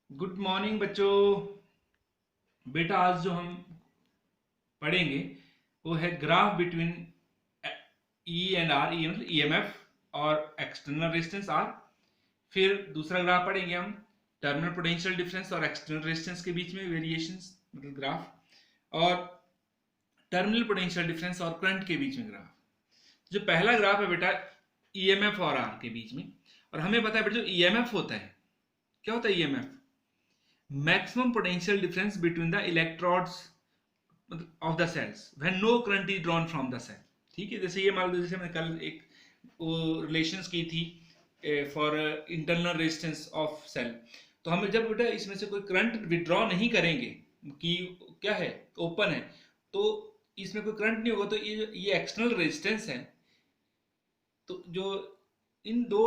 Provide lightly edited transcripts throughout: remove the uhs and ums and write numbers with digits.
Good morning बच्चों। बेटा आज जो हम पढ़ेंगे वो है graph between E and R. E मतलब ईएमएफ और एक्सटर्नल रेजिस्टेंस आर। फिर दूसरा ग्राफ पढ़ेंगे हम टर्मिनल पोटेंशियल डिफरेंस और एक्सटर्नल रेजिस्टेंस के बीच में वेरिएशंस मतलब ग्राफ, और टर्मिनल पोटेंशियल डिफरेंस और करंट के बीच में ग्राफ। जो पहला ग्राफ है बेटा ईएमएफ और आर के बीच में, और हमें पता है बेटा जो ईएमएफ होता है, क्या होता है EMF? maximum potential difference between the electrodes of the cells when no current is drawn from the cell। ठीक है, जैसे ये मान लो, जैसे मैंने कल एक रिलेशंस की थी for internal resistance of cell. तो हम जब बेटा इसमें से कोई करंट विड्रॉ नहीं करेंगे कि क्या है ओपन है, तो इसमें कोई करंट नहीं होगा, तो ये एक्सटर्नल रेजिस्टेंस है। तो जो इन दो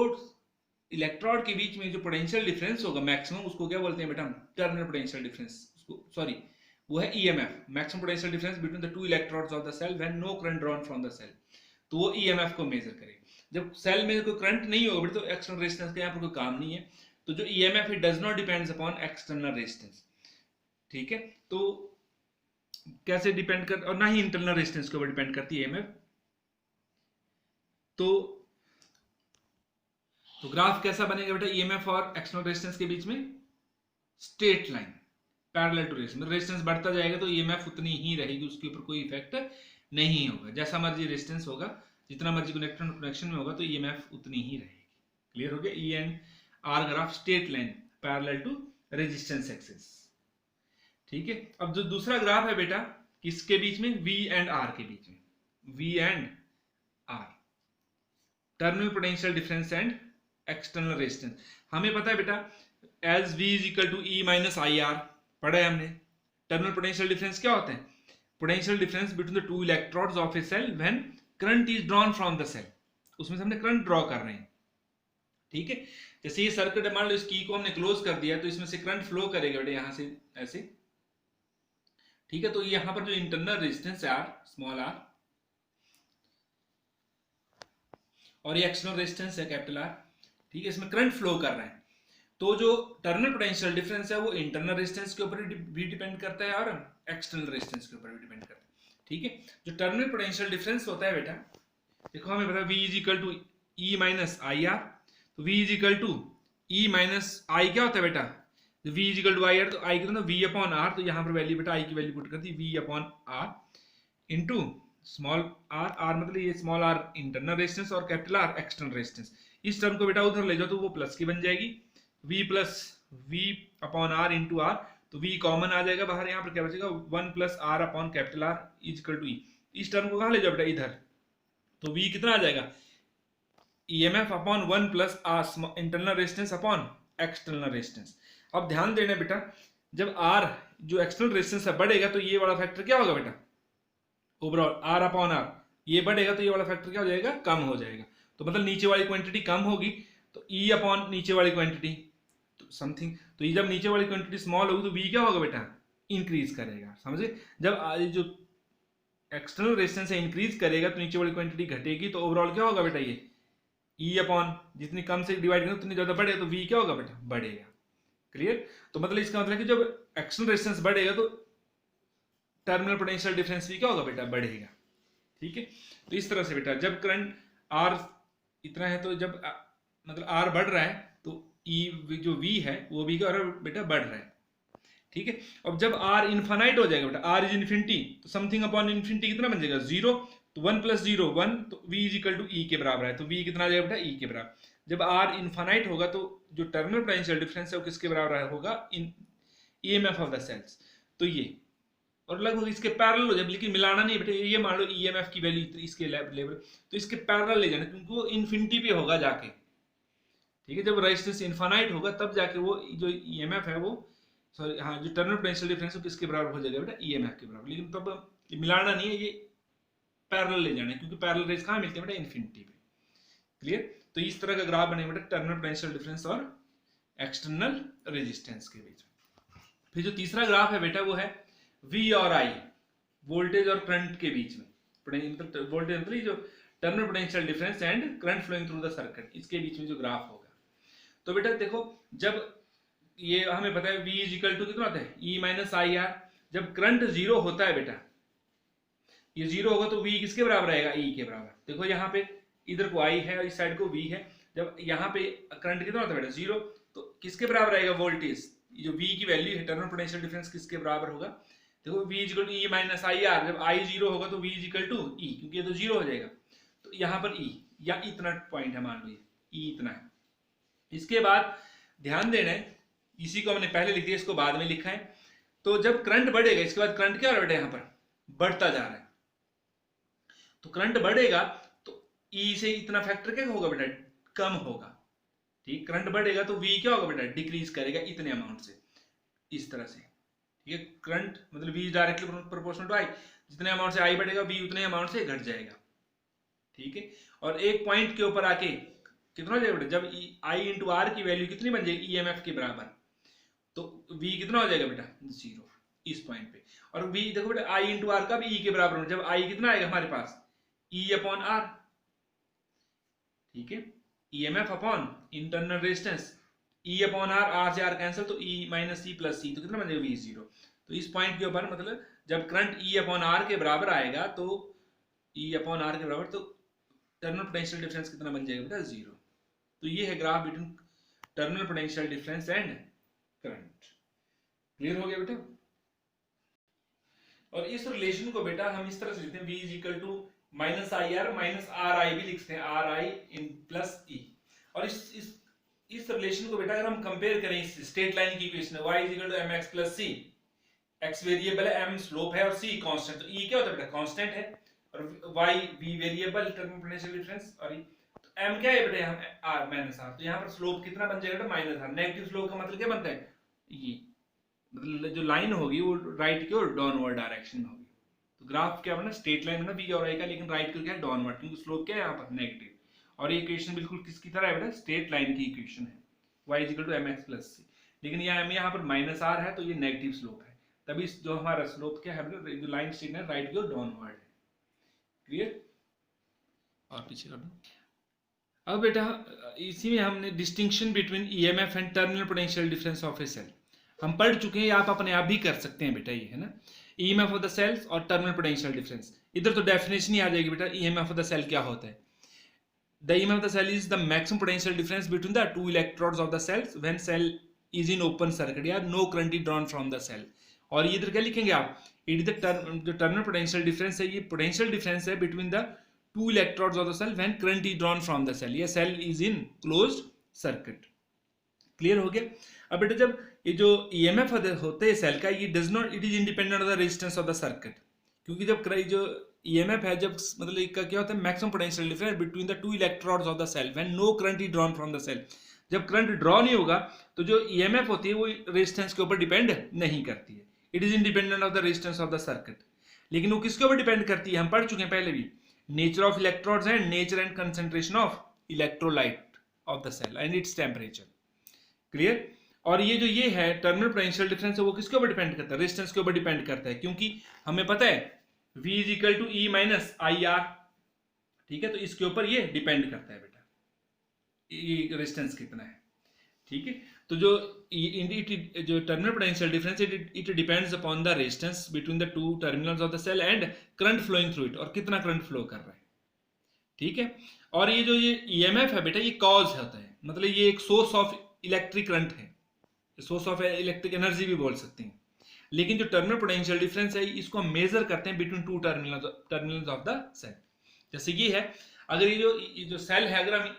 इलेक्ट्रोड के बीच में जो पोटेंशियल डिफरेंस होगा मैक्सिमम, उसको क्या बोलते हैं बेटा? Terminal potential difference. उसको सॉरी, वो है EMF, maximum potential difference between the two electrodes of the cell when no current drawn from the cell. तो वो ईएमएफ को मेजर करेगा। जब सेल में कोई करंट नहीं होगा बेटा, तो एक्सटर्नल रेजिस्टेंस का यहाँ पर कोई काम नहीं है। तो जो EMF it does not depends upon external resistance. ठीक है, तो कैसे डिपेंड कर, और ना ही इंटरनल रेजिस्टेंस के ऊपर डिपेंड करती है ईएमएफ। तो ग्राफ कैसा बनेगा बेटा ईएमएफ और एक्सटर्नल रेजिस्टेंस के बीच में? Straight line parallel to resistance. Resistance बढ़ता जाएगा तो ईएमएफ उतनी ही रहेगी, उसके ऊपर कोई इफेक्ट नहीं होगा। जैसा मर्जी रेजिस्टेंस होगा, जितना मर्जी कनेक्शन में होगा, तो ईएमएफ उतनी ही रहेगी। क्लियर हो गया? E and R graph straight line parallel to resistance axis. ठीक है, अब जो दूसरा ग्राफ है बेटा किसके बीच में? वी एंड आर के बीच में। V and R, terminal potential difference and external resistance. हमें पता है बेटा as V is equal to E minus I R, पढ़ा है हमने। टर्मिनल पोटेंशियल डिफरेंस क्या होता है? Potential difference between the two electrodes of a cell when current is drawn from the cell. उसमें से हमने करंट ड्रॉ कर रहे हैं। ठीक है, जैसे ये सर्किट मान लो, इस की को हमने क्लोज कर दिया, तो इसमें से करंट फ्लो करेगा बेटा यहां से ऐसे। ठीक है, तो यहां पर जो इंटरनल रेजिस्टेंस है आर, स्मॉल आर, और ये एक्सटर्नल रेजिस्टेंस है कैपिटल आर। ठीक है, इसमें करंट फ्लो कर रहा है। तो जो टर्मिनल पोटेंशियल डिफरेंस है वो इंटरनल रेजिस्टेंस के ऊपर भी डिपेंड करता है और एक्सटर्नल रेजिस्टेंस के ऊपर भी डिपेंड करता है। ठीक है, जो टर्मिनल पोटेंशियल डिफरेंस होता है बेटा, देखो हमें पता है V is equal to E minus I R. तो V is equal to E minus I क्या होता है बेटा? V is equal to I R, तो आई कितना? V upon R. तो यहाँ पर वैल्यू बेटा आई की वैल्यू पुट कर दी, V upon R into small R. R मतलब ये स्मॉल आर इंटरनल रेजिस्टेंस और कैपिटल आर एक्सटर्नल रेजिस्टेंस। इस टर्म को बेटा उधर ले जाओ तो वो प्लस की बन जाएगी, V plus V upon R into R. तो V कॉमन आ जाएगा बाहर, यहाँ पर क्या बचेगा? 1 plus R upon capital R is equal to E. इस टर्म को कहाँ ले जाओ बेटा? इधर। तो V कितना आ जाएगा? EMF upon 1 plus R internal resistance upon external resistance. अब ध्यान देना बेटा, जब R जो एक्सटर्नल रेजिस्टेंस है बढ़ेगा तो ये वाला फैक्टर क्या होगा बेटा? ओवरऑल R अपॉन R ये बढ़ेगा तो ये वाला फैक्टर क्या हो जाएगा? कम हो जाएगा। तो मतलब नीचे वाली क्वांटिटी कम होगी, तो E अपॉन नीचे वाली क्वांटिटी तो समथिंग। तो ये जब नीचे वाली क्वांटिटी स्मॉल होगी तो V क्या होगा बेटा? इंक्रीज करेगा। समझे? जब जो एक्सटर्नल रेजिस्टेंस है इंक्रीज करेगा तो नीचे वाली क्वांटिटी घटेगी, तो ओवरऑल क्या होगा बेटा? ये E अपॉन जितनी कम से डिवाइड करें उतनी ज्यादा बढ़ेगा, तो V क्या होगा बेटा? बढ़ेगा। क्लियर? तो मतलब इसका मतलब कि जब एक्सटर्नल रेजिस्टेंस बढ़ेगा तो टर्मिनल पोटेंशियल डिफरेंस भी क्या होगा बेटा? बढ़ेगा। ठीक है, तो इस तरह से बेटा जब करंट R इतना है, तो जब मतलब R बढ़ रहा है तो E जो V है वो भी क्या हो रहा है बेटा? बढ़ रहा है। ठीक है, अब जब R इन्फानाइट हो जाएगा बेटा, R इज इन्फिनिटी, तो समथिंग अपॉन इन्फिनिटी कितना बन जाएगा? 0। तो 1 प्लस 0 1, तो V is equal to E के बराबर है। तो V कितना आ जाएगा बेटा? E के बराबर। जब R इन्फानाइट होगा तो जो टर्मिनल पोटेंशियल डिफरेंस है वो किसके बराबर होगा? इन EMF ऑफ द सेल्स। तो ये और लगभग इसके पैरेलल हो जाए, लेकिन मिलाना नहीं बेटा। ये मान लो EMF की वैल्यू इसके लेवल, तो इसके पैरेलल ले जाना, क्योंकि वो इन्फिनिटी पे होगा जाके। ठीक है, जब रेजिस्टेंस इन्फानाइट होगा तब जाके वो जो EMF है वो, सॉरी हाँ, जो टर्मिनल पोटेंशियल डिफरेंस है किसके बराबर हो जाएगा बेटा? EMF के बराबर। लेकिन तब मिलाना नहीं है, ये पैरेलल ले जाना है, क्योंकि पैरेलल रेज कहाँ मिलते हैं बेटा? इन्फिनिटी पे। क्लियर? तो इस तरह का ग्राफ बनेगा बेटा टर्मिनल पोटेंशियल डिफरेंस और एक्सटर्नल रेजिस्टेंस के बीच। फिर जो तीसरा ग्राफ है बेटा वो है V और I, वोल्टेज और करंट के बीच में। वोल्टेज मतलब जो terminal potential difference and current flowing through the circuit, इसके बीच में जो ग्राफ होगा। तो बेटा देखो, जब ये हमें पता है V इज इक्वल टू कितना होता है E माइनस आई आर। जब करंट जीरो होता है बेटा, ये जीरो होगा तो V किसके बराबर आएगा, E के बराबर। देखो यहाँ पे इधर को I है और इस साइड को V है। जब यहाँ पे करंट कितना होता है बेटा, जीरो, तो किसके बराबर आएगा, वोल्टेज। जो V की वैल्यू है, टर्मिनल पोटेंशियल डिफरेंस किसके बराबर होगा, देखो V is equal to E minus I R. जब I जीरो होगा तो V is equal to E, क्योंकि ये तो जीरो हो जाएगा। तो यहाँ पर E या इतना पॉइंट है, मान लो E इतना है। इसके बाद ध्यान देना है, इसी को हमने पहले लिख दिया, इसको बाद में लिखा है। तो जब करंट बढ़ेगा, इसके बाद करंट क्या हो रहा है यहाँ पर, बढ़ता जा रहा है। तो करंट बढ़ेगा तो E से इतना फैक्टर क्या होगा बेटा, कम होगा। ठीक, करंट बढ़ेगा तो V क्या होगा बेटा, डिक्रीज करेगा इतने अमाउंट से, इस तरह से। ठीक है, करंट मतलब V directly proportional to I, जितने अमाउंट से I बढ़ेगा V उतने अमाउंट से घट जाएगा। ठीक है, और एक पॉइंट के ऊपर आके कितना हो जाएगा बेटा, जब I इंटू आर की वैल्यू कितनी बन जाएगी, EMF के बराबर, तो V कितना हो जाएगा बेटा, जीरो इस पॉइंट पे। और V देखो बेटा, I इंटू आर का भी E के बराबर हो, जब I कितना आएगा हमारे पास, E अपॉन आर। ठीक है, EMF upon internal resistance, E upon R, R से आर कैंसिल, तो E minus E plus C, तो कितना बन जाएगा, V जीरो। तो इस पॉइंट के ऊपर मतलब जब करंट E अपॉन आर के बराबर आएगा, तो E अपॉन आर के बराबर, तो टर्मिनल पोटेंशियल डिफरेंस कितना बन जाएगा बेटा, जीरो। तो ये है graph between terminal potential difference and current. Clear हो गया बेटा। और इस रिलेशन को बेटा हम इस तरह से लिखते हैं, V is equal to minus I R minus R I भी लिखते हैं, आर आई इन प्लस ई। और इस रिलेशन को बेटा अगर हम कंपेयर करें इस स्ट्रेट लाइन की इक्वेशन है, y is equal to M X plus C, x variable है, m स्लोप है और c कांस्टेंट, तो e क्या होता है बेटा, कांस्टेंट है, और y v variable terminal potential difference, और तो m क्या है बेटा, हम r माइनस r, तो यहाँ पर स्लोप कितना बन जाएगा, माइनस r। नेगेटिव स्लोप का मतलब क्या बनता है, ये मतलब जो लाइन होगी वो राइट की और डाउनवर्ड डायरेक्शन में होगी। तो ग्राफ क्या बना, स्ट्रेट लाइन बना v और i का, लेकिन राइट को क्या है, डाउनवर्ड, क्योंकि स्लोप क्या है यहाँ पर, नेगेटिव। और ये इक्वेशन बिल्कुल किसकी तरह है बेटा, स्ट्रेट लाइन की इक्वेशन है, y is equal to M X plus C. लेकिन यहाँ पर माइनस आर है, तो ये नेगेटिव स्लोप है, तभी जो हमारा स्लोप क्या है बेटा, जो लाइन स्ट्रेट है राइट की ओर डाउनवर्ड है। क्लियर, और पीछे कर दो। अब बेटा इसी में हमने distinction between EMF and terminal potential difference of a cell हम पढ़ चुके हैं, आप अपने आप भी कर सकते हैं बेटा, ये है ना, ईएमएफ ऑफ द सेल्स और टर्मिनल पोटेंशियल डिफरेंस। इधर तो डेफिनेशन ही आ जाएगी बेटा, ईएमएफ ऑफ द सेल क्या होता है। The EMF of the cell is the maximum potential difference between the two electrodes of the cells when cell is in open circuit, या no current is drawn from the cell। और ये इधर क्या लिखेंगे आप, it is the जो terminal potential difference है, ये पोटेंशियल डिफरेंस है between the two electrodes of the cell when current is drawn from the cell, ये cell is in closed circuit। Clear हो गया। अब बेटा जब ये जो EMF होते हैं सेल का, ये does not, it is independent of the resistance of the circuit, क्योंकि जब जो EMF है, जब मतलब इसका क्या होता है, maximum potential difference between the two electrodes of the cell when no current is drawn from the cell. जब करंट ड्रॉ नहीं होगा तो जो EMF होती है वो रेजिस्टेंस के ऊपर डिपेंड नहीं करती है, it is independent of the resistance of the circuit. लेकिन वो किसके ऊपर डिपेंड करती है, हम पढ़ चुके हैं पहले भी, nature of electrodes and nature and concentration of electrolyte of the cell and its temperature. Clear. और ये है टर्मिनल पोटेंशियल डिफरेंस है, वो किसके ऊपर डिपेंड करता है, रेजिस्टेंस के ऊपर डिपेंड करता है, क्योंकि हमें पता है V is equal to E minus I R. ठीक है, तो इसके ऊपर ये डिपेंड करता है बेटा, ये रेजिस्टेंस कितना है। ठीक है, तो जो terminal potential difference it depends upon the resistance between the two terminals of the cell and current flowing through it, और कितना करंट फ्लो कर रहा है। ठीक है, और ये जो ये EMF है बेटा, ये कॉज होता है, मतलब ये एक सोर्स ऑफ इलेक्ट्रिक करंट है, सोर्स ऑफ इलेक्ट्रिक एनर्जी भी बोल सकते हैं। लेकिन जो टर्मिनल पोटेंशियल डिफरेंस है, इसको हम मेजर करते हैं between two terminals of the cell. जैसे ये है, अगर ये जो सेल है, अगर हम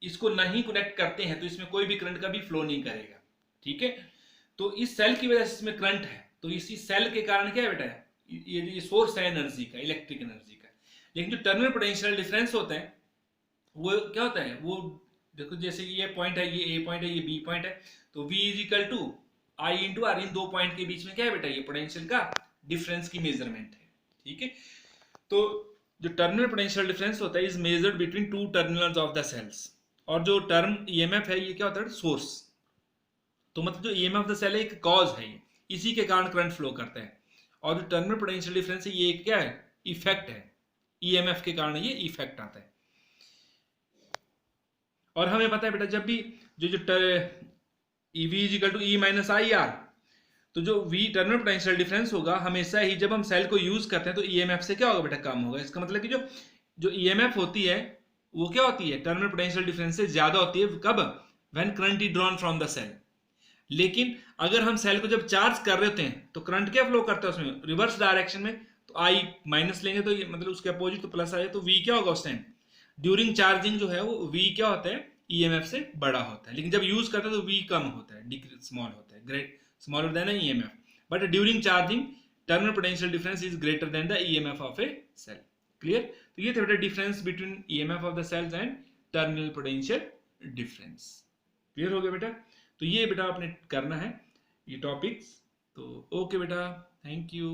इसको नहीं कनेक्ट करते हैं तो इसमें कोई भी करंट का भी फ्लो नहीं करेगा। ठीक है, तो इस सेल की वजह से इसमें करंट है, तो इसी सेल के कारण क्या है बेटा, ये सोर्स है एनर्जी का, इलेक्ट्रिक एनर्जी का। लेकिन जो टर्मिनल पोटेंशियल डिफरेंस होता है वो क्या होता है, वो देखो जैसे ये पॉइंट है, ये A पॉइंट है, ये B पॉइंट है, तो V is equal to I into R, इन दो पॉइंट के बीच में क्या है बेटा, ये पोटेंशियल का डिफरेंस की मेजरमेंट है। ठीक है, तो जो टर्मिनल पोटेंशियल डिफरेंस होता है is measured between two terminals of the cells. और जो टर्म EMF है, ये क्या होता है, सोर्स। तो मतलब जो EMF ऑफ द सेल है एक कॉज है, ये इसी के कारण करंट फ्लो करता है। और जो टर्मिनल पोटेंशियल डिफरेंस है, ये क्या है, इफेक्ट है, EMF के कारण ये इफेक्ट आता है। और हमें पता है बेटा, जब भी जो EV is equal to E minus I R. तो जो V टर्मिनल पोटेंशियल डिफरेंस होगा हमेशा ही जब हम सेल को यूज करते हैं तो EMF से क्या होगा बेटा, कम होगा। इसका मतलब कि जो जो EMF होती है वो क्या होती है, टर्मिनल पोटेंशियल डिफरेंस से ज्यादा होती है। कब? When current is drawn from the cell. लेकिन अगर हम सेल को जब चार्ज कर रहे होते हैं तो करंट क्या फ्लो करता है उसमें, रिवर्स डायरेक्शन में। तो आई माइनस लेंगे तो ये मतलब उसके अपोजिट तो प्लस आए, तो वी क्या होगा उस टाइम, ड्यूरिंग चार्जिंग जो है वो वी क्या होता है, ईएमएफ से बड़ा होता है। लेकिन जब यूज करते हैं तो वी कम होता है, डिक्रीज स्मॉल होता है, great smaller than EMF. But during charging terminal potential difference is greater than the EMF of a cell. Clear? तो ये था बेटा difference between EMF of the cells and terminal potential difference. Clear हो गया बेटा? तो ये बेटा आपने करना है ये टॉपिक्स। तो ओके बेटा, थैंक यू।